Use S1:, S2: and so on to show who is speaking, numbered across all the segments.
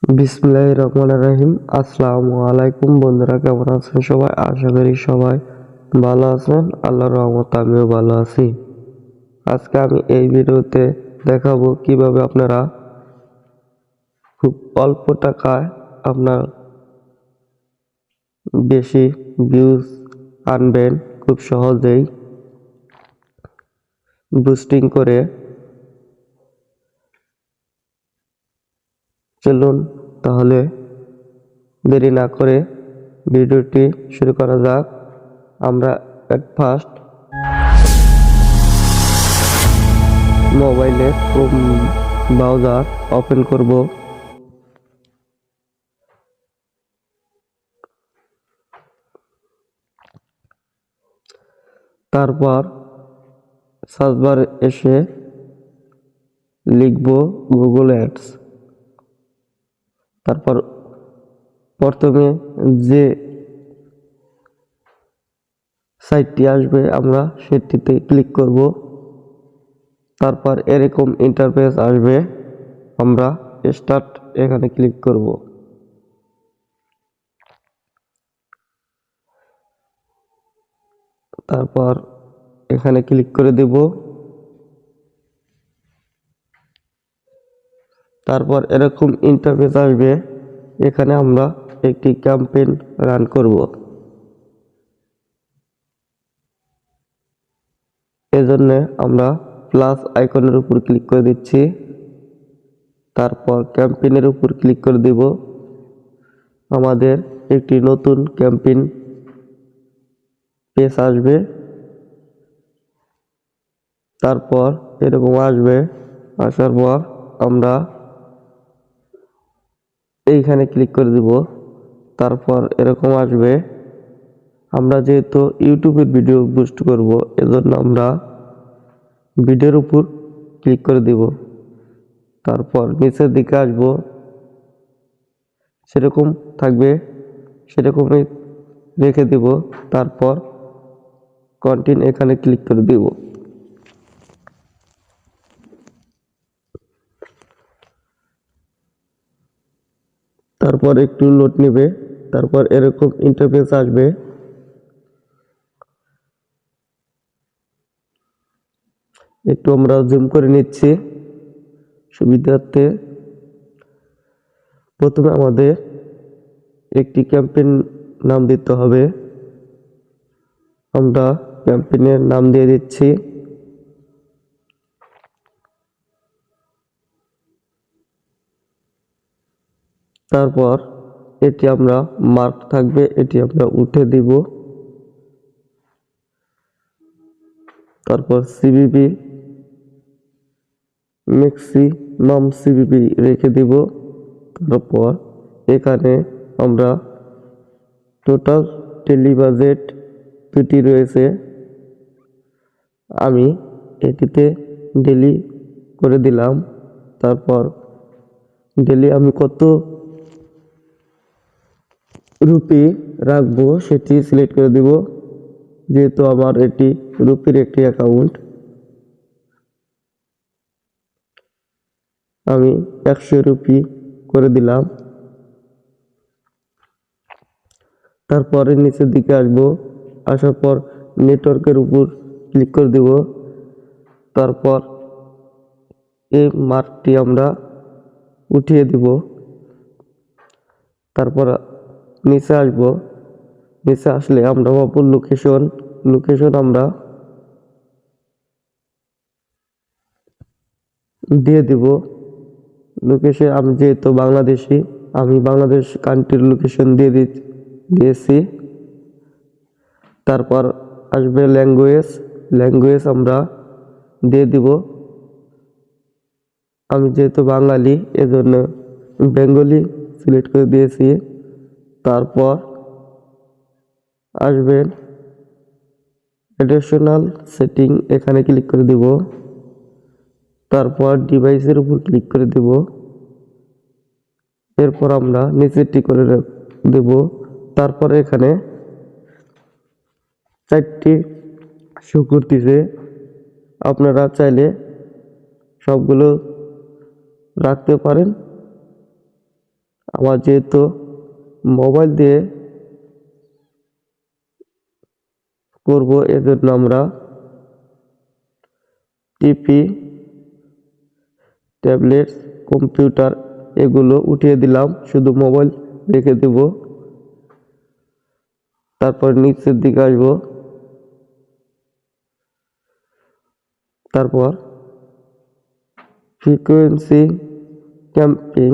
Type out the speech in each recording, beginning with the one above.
S1: বিসমিল্লাহির রহমানির রহিম। আসসালামু আলাইকুম বন্ধুরা, কেমন আছেন সবাই? আশা করি সবাই ভালো আছেন। আল্লাহর রহমতে আমিও ভালো আছি। আজকে আমি এই ভিডিওতে দেখাবো কিভাবে আপনারা খুব অল্প টাকায় আপনার বেশি ভিউজ আনবেন খুব সহজেই বুস্টিং করে। চলুন তাহলে দেরি না করে ভিডিওটি শুরু করা যাক। আমরা এট ফার্স্ট মোবাইলের ব্রাউজার ওপেন করব। তারপর সার্চ বারে এসে লিখব গুগল অ্যাডস। তারপর প্রথমে যে সাইটটি আসবে আমরা সেটিতে ক্লিক করব। তারপর এরকম ইন্টারফেস আসবে, আমরা স্টার্ট এখানে ক্লিক করব। তারপর এখানে ক্লিক করে দেব। তারপর এরকম ইন্টারফেস আসবে, এখানে আমরা একটি ক্যাম্পেইন রান করব। এজন্য আমরা প্লাস আইকনের উপর ক্লিক করে দিচ্ছি। তারপর ক্যাম্পেইনের উপর ক্লিক করে দেব। আমাদের একটি নতুন ক্যাম্পেইন পেজ আসবে। তারপর এরকম আসবে, আসার পর আমরা এইখানে ক্লিক করে দেব। তারপর এরকম আসবে, আমরা যেহেতু ইউটিউবের ভিডিও বুস্ট করব এজন্য আমরা ভিডিওর উপর ক্লিক করে দেব। তারপর নিচের দিকে আসব, সেরকম থাকবে সেরকমই রেখে দেব। তারপর কন্টিনিউ এখানে ক্লিক করে দেব। তারপর একটু লোড নেবে। তারপর এরকম ইন্টারফেস আসবে। একটু আমরা জুম করে নিচ্ছি সুবিধার্থে। প্রথমে আমাদের একটি ক্যাম্পেইন নাম দিতে হবে। আমরা ক্যাম্পেইনের নাম দিয়ে দিচ্ছি। তারপর এটি আমরা মার্ক থাকবে, এটি আমরা উঠে দিব। তারপর সিবিবি ম্যাক্সিমাম সিবিবি রেখে দিব। তারপর এখানে আমরা টোটাল ডেইলি বাজেট দুটি রয়েছে, আমি এটিতে ডেইলি করে দিলাম। তারপর ডেইলি আমি কত রুপি রাখবো সেটি সিলেক্ট করে দিব, যেহেতু আমার এটি রুপির একটি অ্যাকাউন্ট। আমি 100 রুপি করে দিলাম। তারপরে নিচের দিকে আসবো, আসার পর নেটওয়ার্কের উপর ক্লিক করে দিব। তারপর এই মার্কটি আমরা উঠিয়ে দিব। তারপর নিচে আসব, নিচে আসলে আমরা পাবো লোকেশন আমরা দিয়ে দিব। লোকেশন আমি যেহেতু বাংলাদেশি, আমি বাংলাদেশ কান্ট্রির লোকেশন দিয়েছি। তারপর আসবে ল্যাঙ্গুয়েজ আমরা দিয়ে দিব। আমি যেহেতু বাঙালি এজন্য বেঙ্গলি সিলেক্ট করে দিয়েছি। তারপর আসবেন অ্যাডিশনাল সেটিং, এখানে ক্লিক করে দিব। তারপর ডিভাইসের উপর ক্লিক করে দিব। এরপর আমরা নিচেরটি করে দেব। তারপর এখানে 4টি শো করতেছে, আপনারা চাইলে সবগুলো রাখতে পারেন। আমার যেহেতু মোবাইল দিয়ে করব, এজন্য আমরা টিপি, ট্যাবলেট, কম্পিউটার এগুলো উঠিয়ে দিলাম, শুধু মোবাইল রেখে দেব। তারপর নিচের দিকে আসব, তারপর ফ্রিকোয়েন্সি ক্যাম্পিং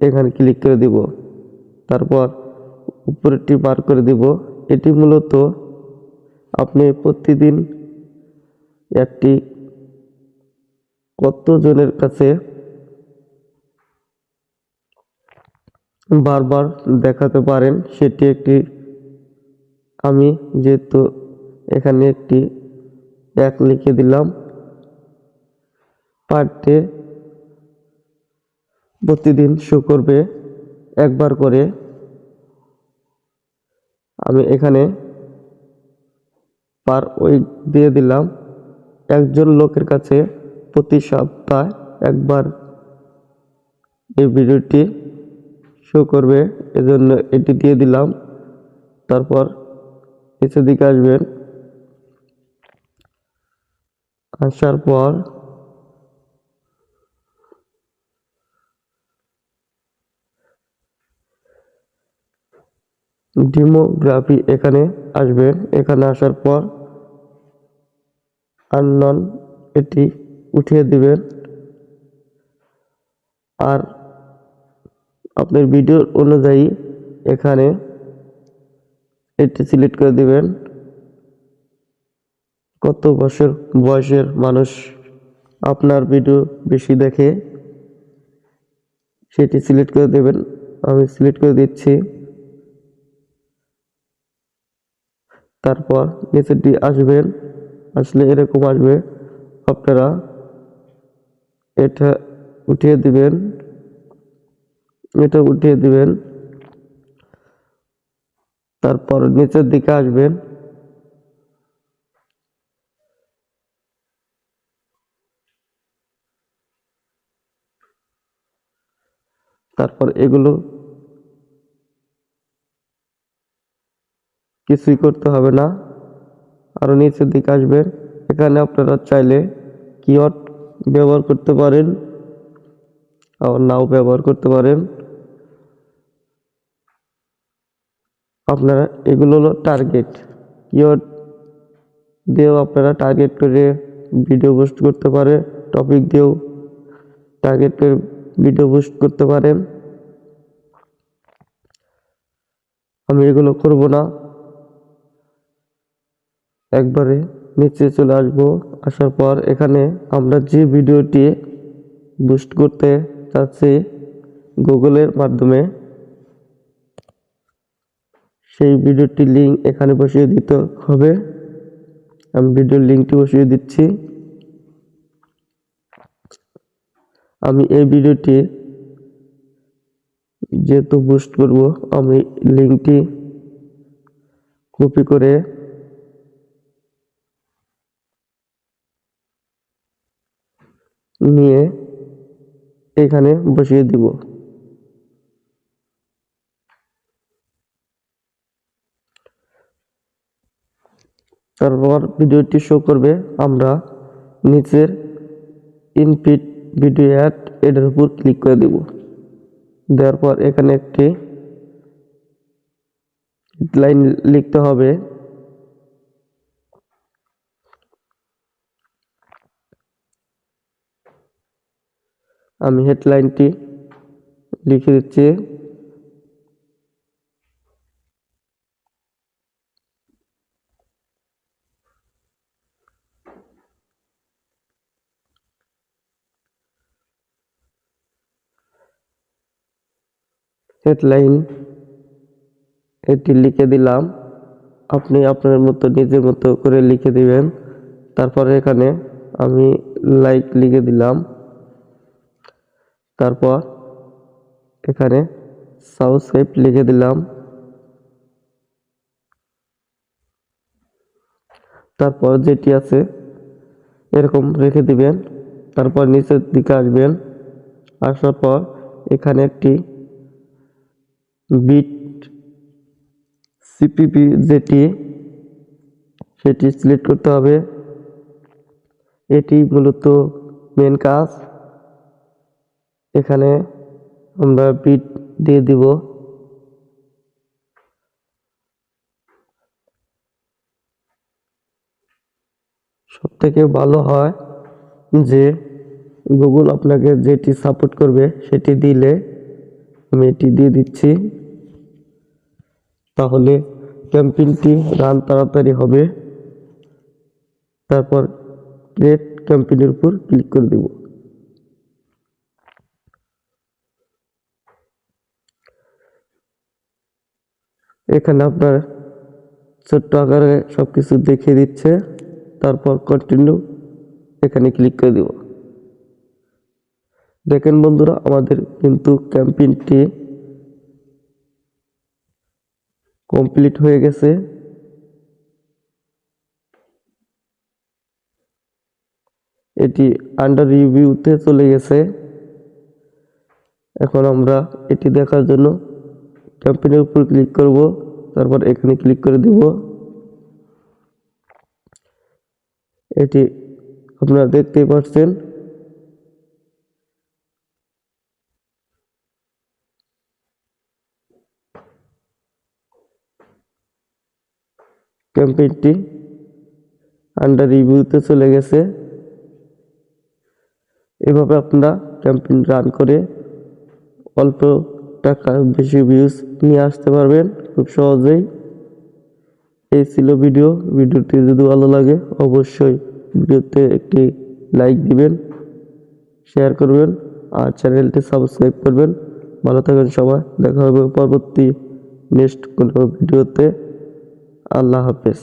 S1: এখানে ক্লিক করে দিব। তারপর উপরেরটি বার করে দিব। এটি মূলত আপনি প্রতিদিন একটি কতজনের কাছে বারবার দেখাতে পারেন সেটি একটি, আমি যেহেতু এখানে একটি লিখে দিলাম। পার ডে প্রতিদিন শো করবে একবার করে। আমি এখানে পার উইক দিয়ে দিলাম। একজন লোকের কাছে প্রতি সপ্তাহে একবার এই ভিডিওটি শো করবে, এজন্য এটি দিয়ে দিলাম। তারপর নিচের দিকে আসবেন, আসার পর ডেমোগ্রাফি এখানে আসবেন। এখানে আসার পর আননন এটি উঠিয়ে দিবেন। আর আপনার ভিডিও অনুযায়ী এখানে এটি সিলেক্ট করে দিবেন, কত বছর বয়সের মানুষ আপনার ভিডিও বেশি দেখে সেটি সিলেক্ট করে দেবেন। আমি সিলেক্ট করে দিচ্ছি। তারপর নিচেরটি আসবেন, আসলে এরকম আসবে। আপনারা এটা উঠিয়ে দিবেন, এটা উঠিয়ে দিবেন। তারপর নিচের দিকে আসবেন, তারপর এগুলো কিছুই করতে হবে না। আরো নিচের দিকে আসবেন, এখানে আপনারা চাইলে কিওয়ার্ড ব্যবহার করতে পারেন, আবার নাও ব্যবহার করতে পারেন। আপনারা এগুলো হলো টার্গেট কিওয়ার্ড দিয়েও আপনারা টার্গেট করে ভিডিও পোস্ট করতে পারে, টপিক দিয়েও টার্গেট করে ভিডিও পোস্ট করতে পারেন। আমি এগুলো করব না, একবারে নিচে চলে আসব। আসার পর এখানে আমরা যে ভিডিওটি বুস্ট করতে চাচ্ছি গুগলের মাধ্যমে, সেই ভিডিওটি লিঙ্ক এখানে বসিয়ে দিতে হবে। আমি ভিডিওর লিঙ্কটি বসিয়ে দিচ্ছি। আমি এই ভিডিওটি যেহেতু বুস্ট করব, আমি লিঙ্কটি কপি করে নিয়ে এখানে বসিয়ে দিব। তারপর ভিডিওটি শো করবে। আমরা নিচের ইনপিট ভিডিও অ্যাড এটার উপর ক্লিক করে দিব। দেওয়ার পর এখানে একটি লাইন লিখতে হবে। আমি হেডলাইনটি লিখে দিচ্ছি। হেডলাইন এটি লিখে দিলাম। আপনি আপনার মতো নিজের মতো করে লিখে দিবেন। তারপরে এখানে আমি লাইক লিখে দিলাম। তারপর এখানে সাবস্ক্রাইব লিখে দিলাম। তারপর যেটি আছে এরকম রেখে দিবেন। তারপর নিচের দিকে আসবেন, আসার পর এখানে একটি বিট সিপিপি যেটি সেটি সিলেক্ট করতে হবে। এটি মূলত মেন কাজ। এখানে আমরা বিট দিয়ে দিব। সবথেকে ভালো হয় যে গুগল আপনাকে যেটি সাপোর্ট করবে সেটি দিলে, আমি এটি দিয়ে দিচ্ছি, তাহলে ক্যাম্পেইনটি রান তাড়াতাড়ি হবে। তারপর ক্রিয়েট ক্যাম্পেইনের উপর ক্লিক করে দেব। এখানে আপনার ছোট্ট আকারে সবকিছু দেখিয়ে দিচ্ছে। তারপর কন্টিনিউ এখানে ক্লিক করে দেব। দেখেন বন্ধুরা, আমাদের কিন্তু ক্যাম্পেইনটি কমপ্লিট হয়ে গেছে। এটি আন্ডার রিভিউতে চলে গেছে। এখন আমরা এটি দেখার জন্য ক্যাম্পেইনের উপর ক্লিক করব। তারপর এখানে ক্লিক করে দেব। এটি আপনারা দেখতেই পাচ্ছেন। ক্যাম্পেইনটি আন্ডার রিভিউতে চলে গেছে। এভাবে আপনারা ক্যাম্পেইন রান করে অল্প টাকা বেশি ভিউজ নিয়ে আসতে পারবেন খুব সহজেই। এই ছিল ভিডিওটি যদি ভালো লাগে অবশ্যই ভিডিওতে একটি লাইক দিবেন, শেয়ার করবেন আর চ্যানেলটি সাবস্ক্রাইব করবেন। ভালো থাকবেন সবাই, দেখা হবে পরবর্তী নেক্সট কোনো ভিডিওতে। আল্লাহ হাফেজ।